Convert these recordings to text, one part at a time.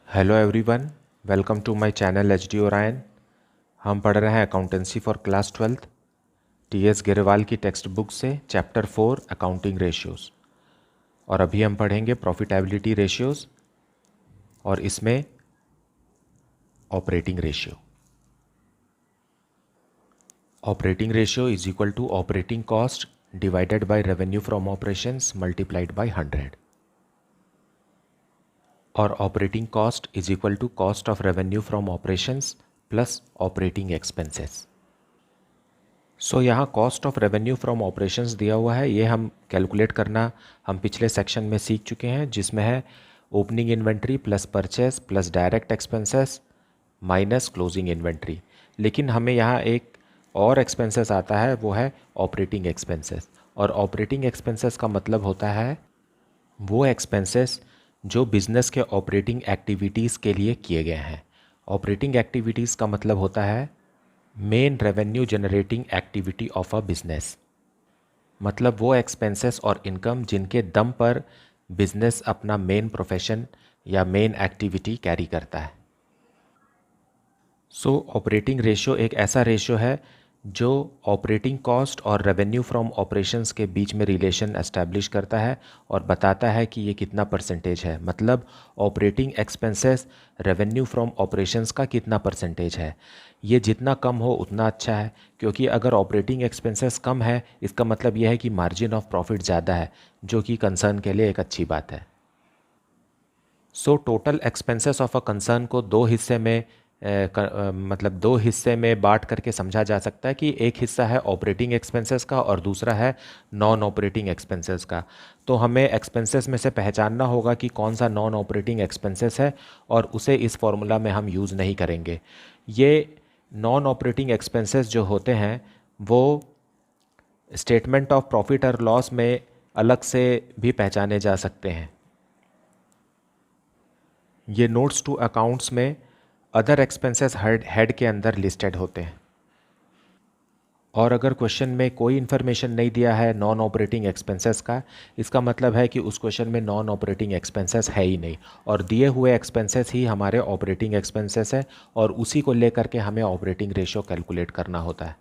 Hello everyone, welcome to my channel H D Orion. हम पढ़ रहे हैं अकाउंटेंसी फॉर क्लास 12 टी.एस. गिरवाल की टेक्स्ट बुक से चैप्टर 4 अकाउंटिंग रेशियोज़। और अभी हम पढ़ेंगे प्रॉफिटेबिलिटी रेशियोज़ और इसमें operating ratio. Operating ratio is equal to operating cost divided by revenue from operations multiplied by 100 और operating cost is equal to cost of revenue from operations plus operating expenses. So यहाँ cost of revenue from operations दिया हुआ है, ये हम calculate करना हम पिछले सेक्शन में सीख चुके हैं, जिसमें है opening inventory plus purchase plus direct expenses minus closing inventory. लेकिन हमें यहाँ एक और एक्सपेंसेस आता है, वो है ऑपरेटिंग एक्सपेंसेस। और ऑपरेटिंग एक्सपेंसेस का मतलब होता है वो एक्सपेंसेस जो बिज़नेस के ऑपरेटिंग एक्टिविटीज़ के लिए किए गए हैं। ऑपरेटिंग एक्टिविटीज़ का मतलब होता है main revenue generating activity of a business, मतलब वो एक्सपेंसेस और इनकम जिनके दम पर बिजनेस अपना मेन प्रोफेशन या मेन एक्टिविटी कैरी करता है। सो ऑपरेटिंग रेशियो एक ऐसा रेशियो है जो ऑपरेटिंग कॉस्ट और रेवेन्यू फ्रॉम ऑपरेशंस के बीच में रिलेशन एस्टैब्लिश करता है और बताता है कि ये कितना परसेंटेज है, मतलब operating expenses revenue from operations का कितना परसेंटेज है। ये जितना कम हो उतना अच्छा है, क्योंकि अगर ऑपरेटिंग एक्सपेंसेस कम है इसका मतलब यह है कि मार्जिन ऑफ प्रॉफिट ज़्यादा है, जो कि कंसर्न के लिए एक अच्छी बात है। So total expenses of a concern को मतलब दो हिस्से में बांट करके समझा जा सकता है कि एक हिस्सा है ऑपरेटिंग एक्सपेंसेस का और दूसरा है नॉन ऑपरेटिंग एक्सपेंसेस का। तो हमें एक्सपेंसेस में से पहचानना होगा कि कौन सा नॉन ऑपरेटिंग एक्सपेंसेस है और उसे इस फॉर्मूला में हम यूज़ नहीं करेंगे। ये नॉन ऑपरेटिंग एक्सपेंसेस जो होते हैं वो स्टेटमेंट ऑफ प्रॉफिट और लॉस में अलग से भी पहचाने जा सकते हैं। ये नोट्स टू अकाउंट्स में अदर एक्सपेंसेस हेड के अंदर लिस्टेड होते हैं। और अगर क्वेश्चन में कोई इन्फॉर्मेशन नहीं दिया है नॉन ऑपरेटिंग एक्सपेंसेस का, इसका मतलब है कि उस क्वेश्चन में नॉन ऑपरेटिंग एक्सपेंसेस है ही नहीं, और दिए हुए एक्सपेंसेस ही हमारे ऑपरेटिंग एक्सपेंसेस है और उसी को लेकर के हमें ऑपरेटिंग रेशियो कैलकुलेट करना होता है।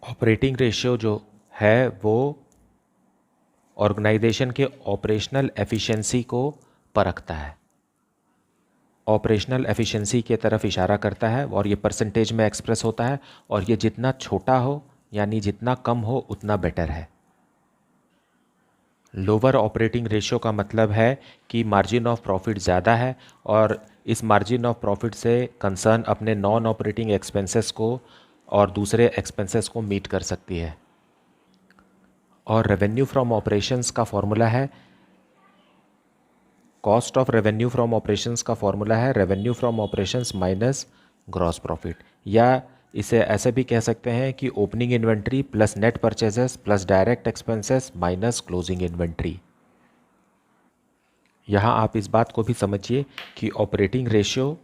ऑपरेटिंग रेशियो जो है वो ऑर्गेनाइजेशन के ऑपरेशनल एफिशिएंसी को परखता है, ऑपरेशनल एफिशिएंसी की तरफ इशारा करता है और ये परसेंटेज में एक्सप्रेस होता है, और ये जितना छोटा हो यानी जितना कम हो उतना बेटर है। लोअर ऑपरेटिंग रेशियो का मतलब है कि मार्जिन ऑफ प्रॉफिट ज़्यादा है और इस मार्जिन ऑफ प्रॉफिट से कंसर्न अपने नॉन ऑपरेटिंग एक्सपेंसेस को और दूसरे एक्सपेंसेस को मीट कर सकती है। और रेवेन्यू फ्रॉम ऑपरेशंस का फॉर्मूला है, cost of revenue from operations का फॉर्मूला है revenue from operations minus gross profit, या इसे ऐसे भी कह सकते हैं कि opening inventory plus net purchases plus direct expenses minus closing inventory. यहाँ आप इस बात को भी समझिए कि operating ratio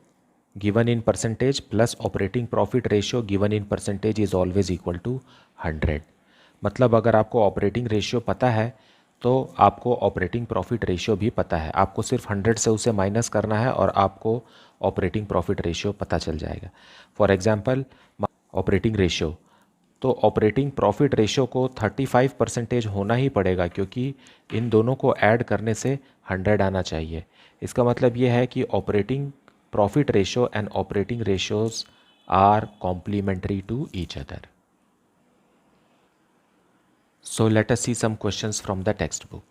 given in percentage plus operating profit ratio given in percentage is always equal to 100। मतलब अगर आपको ऑपरेटिंग रेशियो पता है तो आपको ऑपरेटिंग प्रॉफिट रेशियो भी पता है, आपको सिर्फ 100 से उसे माइनस करना है और आपको ऑपरेटिंग प्रॉफिट रेशियो पता चल जाएगा। फॉर एग्जांपल ऑपरेटिंग रेशियो, तो ऑपरेटिंग प्रॉफिट रेशियो को 35% होना ही पड़ेगा, क्योंकि इन दोनों को ऐड करने से 100 आना चाहिए। इसका मतलब ये है कि operating profit ratio and operating ratios are complementary to each other. So let us see some questions from the textbook.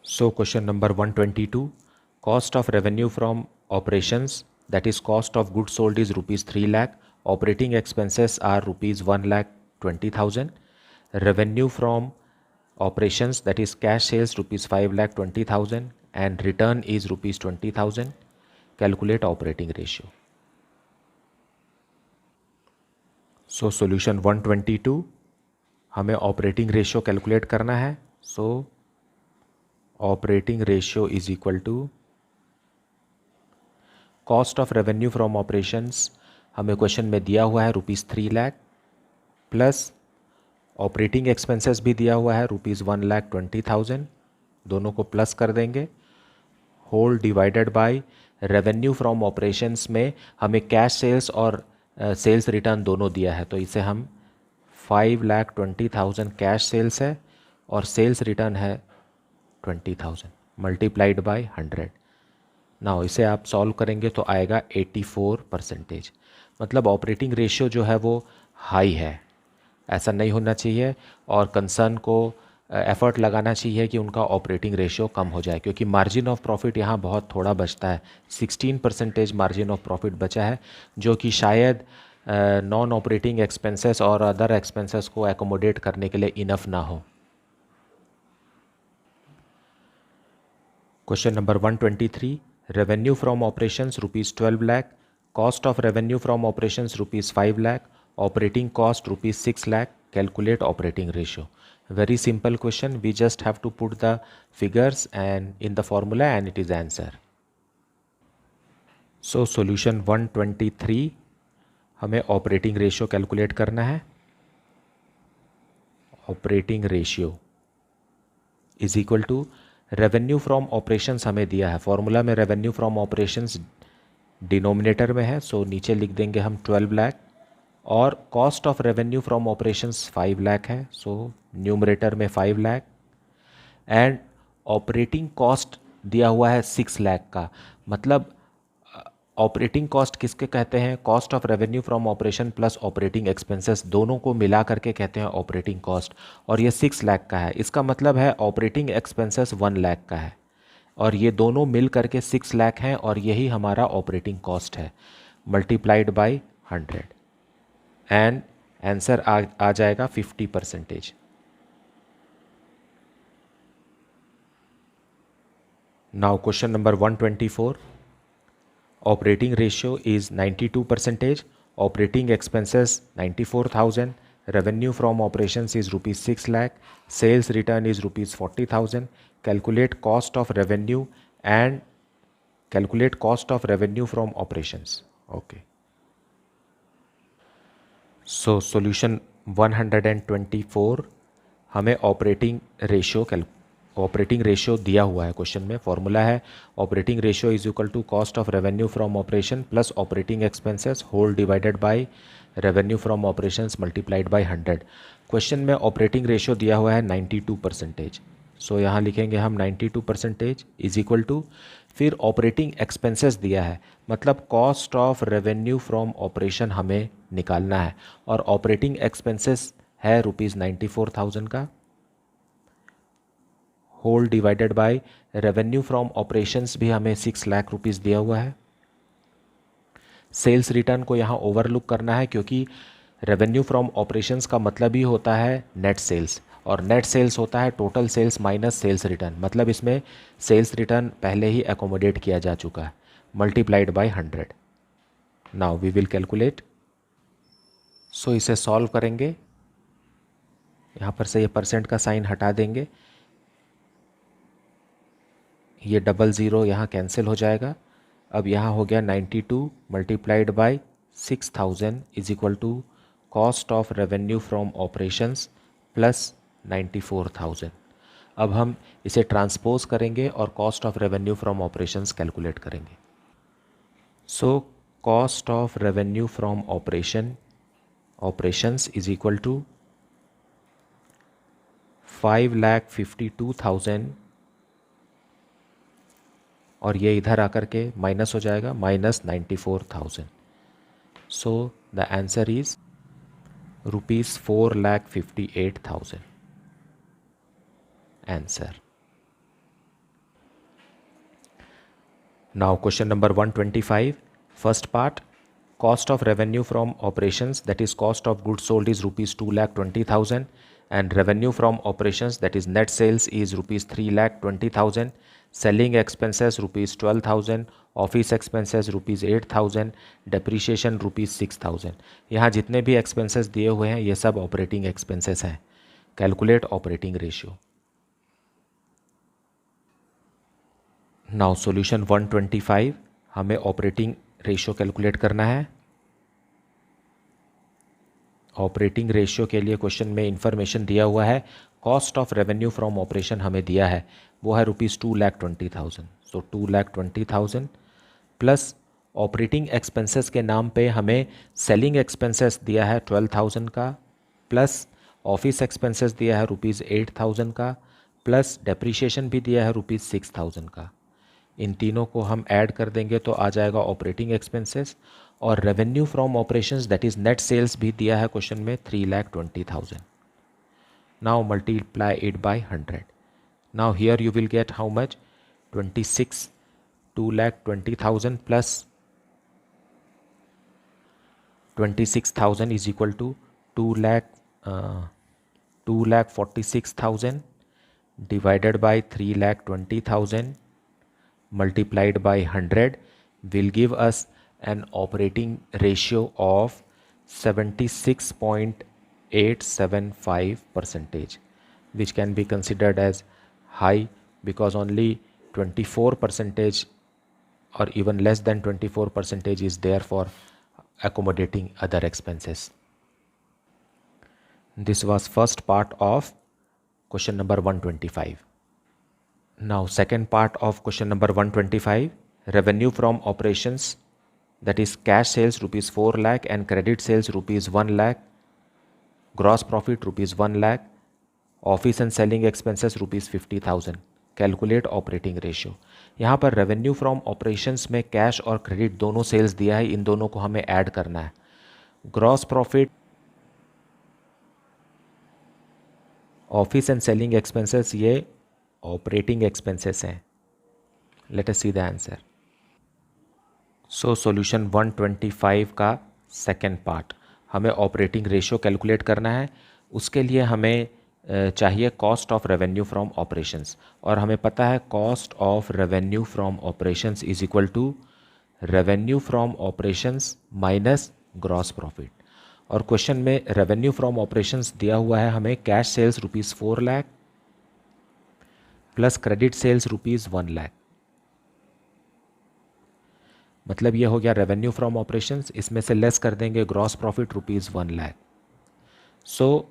So question number 122, cost of revenue from operations, that is cost of goods sold, is rupees 3 lakh, operating expenses are rupees 1,20,000, revenue from operations, that is cash sales, rupees 5,20,000 and return is rupees 20,000. Calculate operating ratio. So solution 122, हमें operating ratio calculate करना है। So operating ratio is equal to cost of revenue from operations, हमें question में दिया हुआ है rupees 3 lakh, plus operating expenses भी दिया हुआ है रुपीज़ 1,20,000, दोनों को प्लस कर देंगे whole divided by revenue from operations में हमें कैश सेल्स और सेल्स रिटर्न दोनों दिया है, तो इसे हम 5,20,000 कैश सेल्स है और सेल्स रिटर्न है 20,000 मल्टीप्लाइड बाय 100। नाउ इसे आप सॉल्व करेंगे तो आएगा 84%। मतलब ऑपरेटिंग रेशियो जो है वो हाई है, ऐसा नहीं होना चाहिए और कंसर्न को एफर्ट लगाना चाहिए कि उनका ऑपरेटिंग रेशियो कम हो जाए, क्योंकि मार्जिन ऑफ प्रॉफिट यहाँ बहुत थोड़ा बचता है। 16% मार्जिन ऑफ प्रॉफिट बचा है, जो कि शायद नॉन ऑपरेटिंग एक्सपेंसेस और अदर एक्सपेंसेस को एकोमोडेट करने के लिए इनफ ना हो। Question number 123, revenue from operations ₹12 lakh, cost of revenue from operations ₹5 lakh, operating cost ₹6 lakh, calculate operating ratio. Very simple question, we just have to put the figures and in the formula and it is answer. So solution 123, हमें operating ratio calculate करना है। Operating ratio is equal to revenue from operations हमें दिया है, formula में revenue from operations denominator में है, सो नीचे लिख देंगे हम 12 लाख और cost of revenue from operations 5 lakh है, सो न्यूमरेटर में 5 लाख एंड ऑपरेटिंग कॉस्ट दिया हुआ है 6 लाख का। मतलब ऑपरेटिंग कॉस्ट किसके कहते हैं? Cost of revenue from operation plus operating expenses दोनों को मिला करके कहते हैं ऑपरेटिंग कॉस्ट, और ये 6 लाख का है। इसका मतलब है ऑपरेटिंग एक्सपेंसेस 1 लाख का है और ये दोनों मिल करके 6 लाख हैं और यही हमारा ऑपरेटिंग कॉस्ट है मल्टीप्लाइड बाय 100 एंड आंसर आ जाएगा 50%। Now question number 124, operating ratio is 92%, operating expenses 94,000, from from operations इज ₹6 lakh, sales return is ₹40,000, calculate cost of revenue and calculate cost of revenue from operations. Okay, so solution 124, हमें operating ratio दिया हुआ है question में। Formula है operating ratio is equal to cost of revenue from operation plus operating expenses whole divided by revenue from operations multiplied by 100। Question में operating ratio दिया हुआ है 92%, सो यहाँ लिखेंगे हम 92% इज इक्वल टू, फिर ऑपरेटिंग एक्सपेंसेस दिया है, मतलब cost of revenue from operation हमें निकालना है और ऑपरेटिंग एक्सपेंसेस है ₹94,000 का, whole divided by revenue from operations भी हमें 6 लाख रुपीस दिया हुआ है। सेल्स रिटर्न को यहाँ ओवरलुक करना है क्योंकि रेवेन्यू फ्रॉम ऑपरेशंस का मतलब ही होता है नेट सेल्स और नेट सेल्स होता है total sales minus sales return, मतलब इसमें सेल्स रिटर्न पहले ही एकोमोडेट किया जा चुका है multiplied by 100। Now we will calculate. So इसे सॉल्व करेंगे, यहाँ पर से ये परसेंट का साइन हटा देंगे, ये 00 यहाँ कैंसिल हो जाएगा। अब यहाँ हो गया 92 multiplied by 6,000 is equal to cost of revenue from operations plus 94,000। अब हम इसे ट्रांसपोज करेंगे और cost of revenue from operations calculate करेंगे। So cost of revenue from operations is equal to 5,52,000 और ये इधर आकर के माइनस हो जाएगा minus 94,000। So the answer is ₹4,58,000 answer. Now question number 125, first part, cost of revenue from operations that is cost of goods sold is ₹2,20,000 and revenue from operations that is net sales is ₹3,20,000, selling expenses ₹12,000, office expenses ₹8,000, depreciation ₹6,000। यहाँ जितने भी expenses दिए हुए हैं ये सब operating expenses हैं। Calculate operating ratio। Now solution 125, हमें operating रेशियो कैलकुलेट करना है। ऑपरेटिंग रेशियो के लिए क्वेश्चन में इंफॉर्मेशन दिया हुआ है, cost of revenue from operation हमें दिया है वो है ₹2,20,000। सो 2,20,000 प्लस ऑपरेटिंग एक्सपेंसेस के नाम पे हमें सेलिंग एक्सपेंसेस दिया है 12,000 का, प्लस ऑफिस एक्सपेंसेस दिया है ₹8,000 का, प्लस डेप्रीशिएशन भी दिया है ₹6,000 का। इन तीनों को हम ऐड कर देंगे तो आ जाएगा ऑपरेटिंग एक्सपेंसेस। और revenue from operations that is net sales भी दिया है क्वेश्चन में 3,20,000। Now multiply it by 100। Now here you will get how much 2,20,000 plus 26,000 is equal to 2,46,000 divided by 3,20,000 multiplied by 100 will give us an operating ratio of 76.875%, which can be considered as high because only 24% or even less than 24% is there for accommodating other expenses. This was first part of question number 125. Now second part of question number 125, revenue from operations, that is cash sales rupees 4 lakh and credit sales rupees 1 lakh, gross profit rupees 1 lakh, office and selling expenses rupees 50,000. Calculate operating ratio. यहाँ पर revenue from operations में cash और credit दोनों sales दिया है, इन दोनों को हमें ऐड करना है। Gross profit, office and selling expenses ये ऑपरेटिंग एक्सपेंसेस हैं। Late us see the answer. So solution 125 का सेकेंड पार्ट, हमें ऑपरेटिंग रेशियो कैलकुलेट करना है। उसके लिए हमें चाहिए cost of revenue from operations, और हमें पता है cost of revenue from operations is equal to revenue from operations minus gross profit. और क्वेश्चन में रेवेन्यू फ्रॉम ऑपरेशंस दिया हुआ है हमें cash sales rupees 4 lakh plus credit sales rupees 1 lakh. मतलब ये हो गया रेवेन्यू फ्रॉम ऑपरेशंस, इसमें से लेस कर देंगे gross profit rupees 1 lakh. So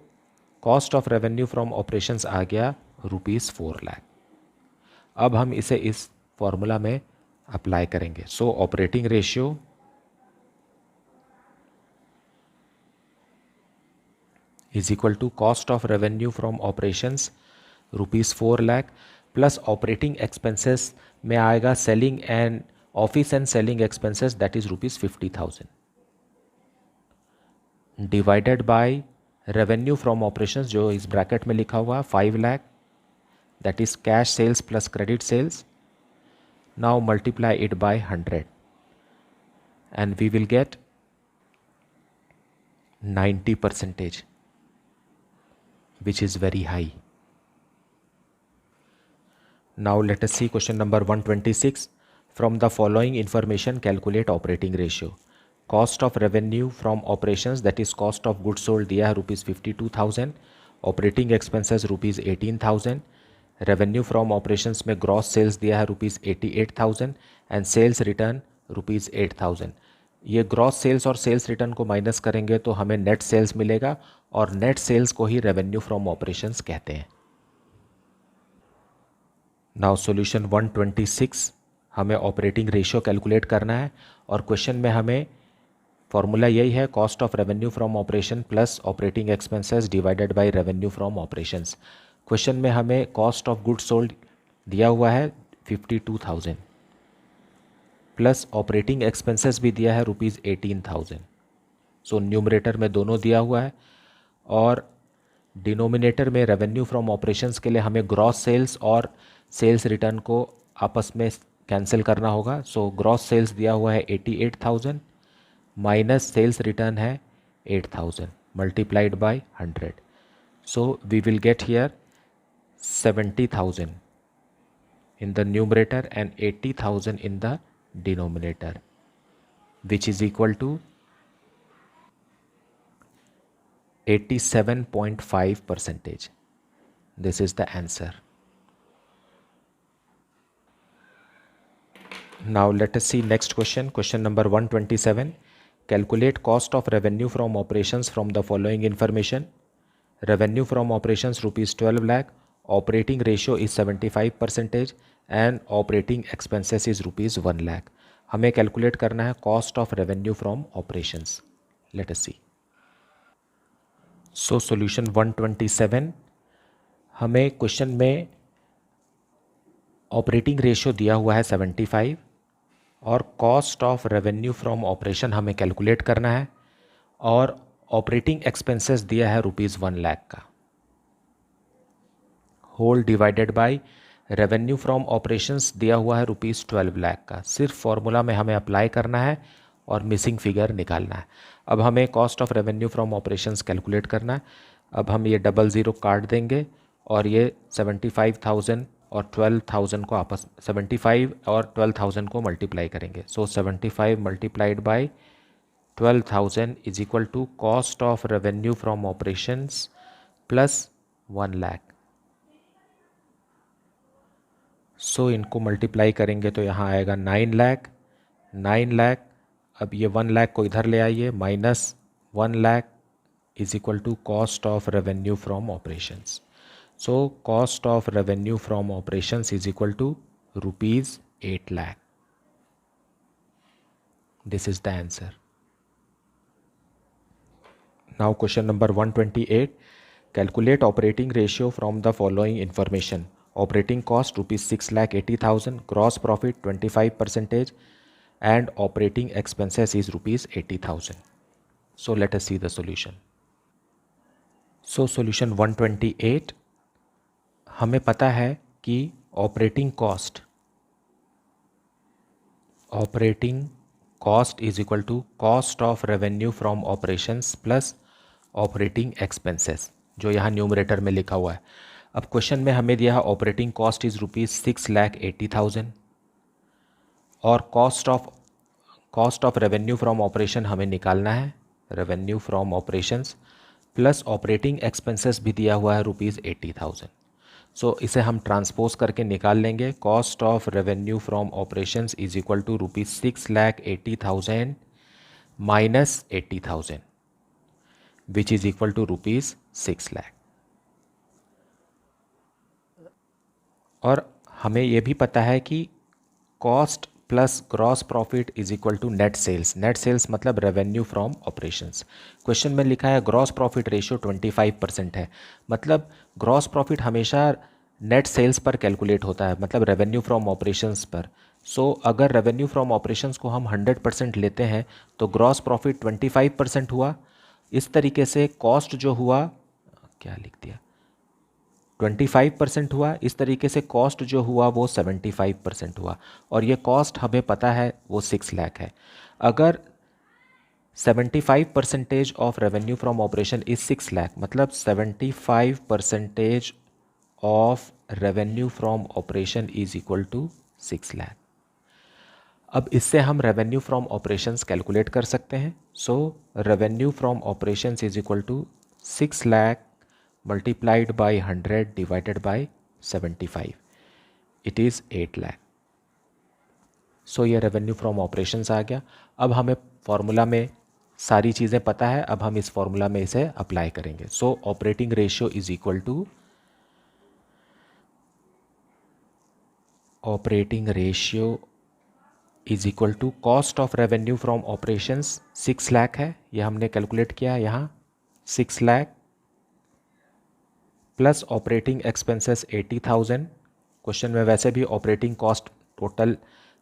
cost of revenue from operations आ गया रुपीज़ 4 लाख। अब हम इसे इस फॉर्मूला में अप्लाई करेंगे। So operating ratio is equal to cost of revenue from operations rupees 4 lakh plus operating expenses में आएगा selling and office and selling expenses that is rupees 50,000 divided by revenue from operations जो इस bracket में लिखा हुआ 5 lakh that is cash sales plus credit sales. Now multiply it by 100 and we will get 90%, which is very high. Now let us see question number 126. From the following information calculate operating ratio. Cost of revenue from operations that is cost of goods sold दिया है rupees 52,000, operating expenses rupees 18,000, revenue from operations में gross sales दिया है rupees 88,000 and sales return rupees 8,000। ये gross sales और sales return को minus करेंगे तो हमें नेट सेल्स मिलेगा, और नेट सेल्स को ही रेवेन्यू फ्रॉम ऑपरेशंस कहते हैं। नाउ सॉल्यूशन 126, हमें ऑपरेटिंग रेशियो कैलकुलेट करना है, और क्वेश्चन में हमें फॉर्मूला यही है cost of revenue from operation plus operating expenses divided by revenue from operations. Question में हमें कॉस्ट ऑफ गुड्स सोल्ड दिया हुआ है 52,000 प्लस ऑपरेटिंग एक्सपेंसेस भी दिया है रुपीज़ 18,000। सो न्यूमरेटर में दोनों दिया हुआ है, और डिनोमिनेटर में रेवेन्यू फ्रॉम ऑपरेशंस के लिए हमें ग्रॉस सेल्स और सेल्स रिटर्न को आपस में कैंसिल करना होगा। सो ग्रॉस सेल्स दिया हुआ है 88,000 माइनस सेल्स रिटर्न है 8,000 multiplied by 100। So we will get here 70,000 in the numerator and 80,000 in the denominator, which is equal to 87.5%. This is the answer. Now let us see next question. Question number 127. Calculate cost of revenue from operations from the following information. Revenue from operations rupees 12 lakh. Operating ratio is 75%. And operating expenses is ₹1 lakh. हमें calculate करना है cost of revenue from operations. Let us see. So solution 127, हमें question में operating ratio दिया हुआ है 75 और cost of revenue from operation हमें कैलकुलेट करना है और ऑपरेटिंग एक्सपेंसेस दिया है ₹1 लाख का, whole divided by revenue from operations दिया हुआ है ₹12 लाख का। सिर्फ फॉर्मूला में हमें अप्लाई करना है और मिसिंग फिगर निकालना है। अब हमें cost of revenue from operations calculate करना है। अब हम ये 00 काट देंगे और ये 75,000 और 12,000 को आपस 75 और 12,000 को मल्टीप्लाई करेंगे। So 75 multiplied by 12,000 is equal to cost of revenue from operations plus 1 lakh. So इनको मल्टीप्लाई करेंगे तो यहाँ आएगा 9 लाख। 9 लाख, अब ये 1 लाख को इधर ले आइए, minus 1 lakh is equal to cost of revenue from operations. So cost of revenue from operations is equal to ₹8 lakh. This is the answer. Now question number 128, calculate operating ratio from the following information. Operating cost ₹6,80,000, gross profit 25% and operating expenses is ₹80,000. So let us see the solution. So solution 128, हमें पता है कि operating cost is equal to cost of revenue from operations plus operating expenses, जो यहाँ numerator में लिखा हुआ है। अब क्वेश्चन में हमें दिया है ऑपरेटिंग कॉस्ट इज ₹6,80,000 और cost of revenue from operation हमें निकालना है, revenue from operations plus operating expenses भी दिया हुआ है ₹80,000। सो इसे हम ट्रांसपोज करके निकाल लेंगे। Cost of revenue from operations is equal to ₹6,80,000 minus 80,000 which is equal to ₹6 lakh. और हमें यह भी पता है कि cost plus gross profit is equal to net sales. Net sales मतलब रेवेन्यू फ्रॉम ऑपरेशंस। क्वेश्चन में लिखा है ग्रॉस प्रॉफिट रेशियो 25% है, मतलब ग्रॉस प्रॉफिट हमेशा नेट सेल्स पर कैलकुलेट होता है, मतलब रेवेन्यू फ्रॉम ऑपरेशंस पर। सो अगर रेवेन्यू फ्रॉम ऑपरेशंस को हम 100% लेते हैं तो ग्रॉस प्रॉफिट 25% हुआ। इस तरीके से कॉस्ट जो हुआ, क्या लिख दिया, 25% हुआ। इस तरीके से कॉस्ट जो हुआ वो 75% हुआ और ये कॉस्ट हमें पता है वो 6 लाख है। अगर 75% of revenue from operation is 6 lakh, मतलब 75% of revenue from operation is equal to 6 lakh. अब इससे हम रेवेन्यू फ्रॉम ऑपरेशंस कैलकुलेट कर सकते हैं। So revenue from operations is equal to 6 lakh multiplied by 100 divided by 75, it is 8 lakh. सो ये रेवेन्यू फ्रॉम ऑपरेशंस आ गया। अब हमें फॉर्मूला में सारी चीज़ें पता है, अब हम इस फॉर्मूला में इसे अप्लाई करेंगे। So operating ratio is equal to cost of revenue from operations 6 lakh है, ये हमने कैलकुलेट किया यहाँ 6 lakh plus operating expenses 80,000। Question में वैसे भी ऑपरेटिंग कॉस्ट टोटल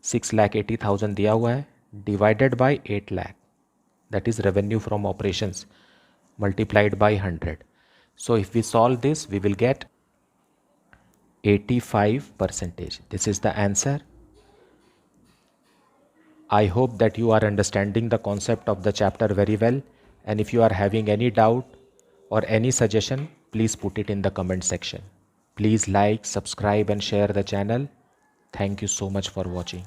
6,80,000 दिया हुआ है, divided by 8 lakh, that is revenue from operations multiplied by 100. So if we solve this we will get 85%. This is the answer. I hope that you are understanding the concept of the chapter very well, and if you are having any doubt or any suggestion, please put it in the comment section. Please like, subscribe and share the channel. Thank you so much for watching.